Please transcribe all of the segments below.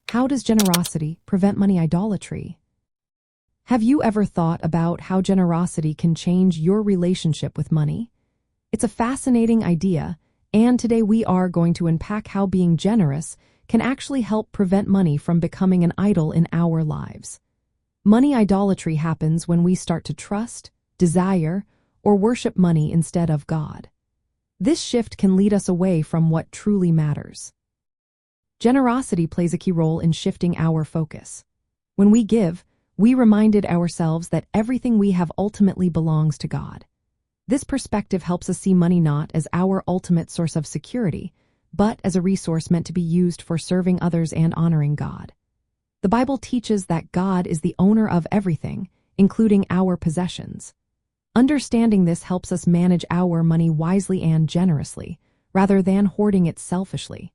How does generosity prevent money idolatry? Have you ever thought about how generosity can change your relationship with money? It's a fascinating idea, and today we are going to unpack how being generous can actually help prevent money from becoming an idol in our lives. Money idolatry happens when we start to trust, desire, or worship money instead of God. This shift can lead us away from what truly matters. Generosity plays a key role in shifting our focus. When we give, we reminded ourselves that everything we have ultimately belongs to God. This perspective helps us see money not as our ultimate source of security, but as a resource meant to be used for serving others and honoring God. The Bible teaches that God is the owner of everything, including our possessions. Understanding this helps us manage our money wisely and generously, rather than hoarding it selfishly.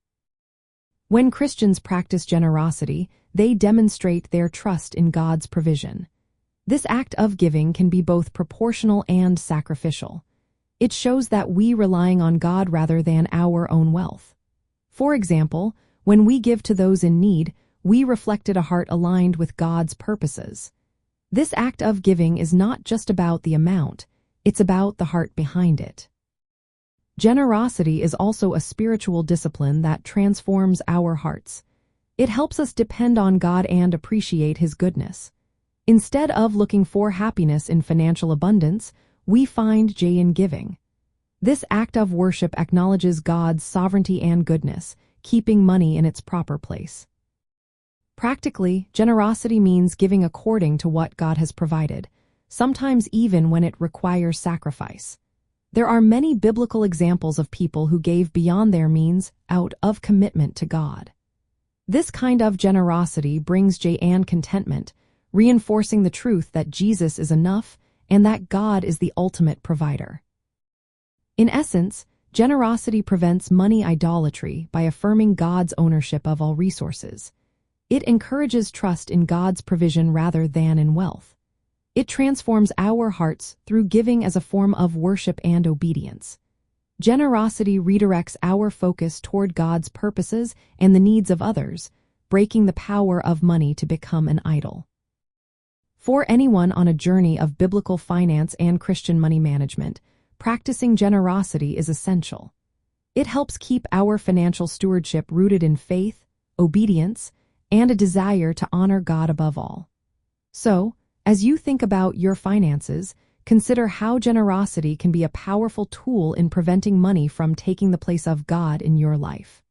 When Christians practice generosity, they demonstrate their trust in God's provision. This act of giving can be both proportional and sacrificial. It shows that we relying on God rather than our own wealth. For example, when we give to those in need, we reflected a heart aligned with God's purposes. This act of giving is not just about the amount, it's about the heart behind it. Generosity is also a spiritual discipline that transforms our hearts. It helps us depend on God and appreciate His goodness. Instead of looking for happiness in financial abundance, we find joy in giving. This act of worship acknowledges God's sovereignty and goodness, keeping money in its proper place. Practically, generosity means giving according to what God has provided, sometimes even when it requires sacrifice. There are many biblical examples of people who gave beyond their means out of commitment to God. This kind of generosity brings joy and contentment, reinforcing the truth that Jesus is enough and that God is the ultimate provider. In essence, generosity prevents money idolatry by affirming God's ownership of all resources. It encourages trust in God's provision rather than in wealth. It transforms our hearts through giving as a form of worship and obedience. Generosity redirects our focus toward God's purposes and the needs of others, breaking the power of money to become an idol. For anyone on a journey of biblical finance and Christian money management, practicing generosity is essential. It helps keep our financial stewardship rooted in faith, obedience, and a desire to honor God above all. So, as you think about your finances, consider how generosity can be a powerful tool in preventing money from taking the place of God in your life.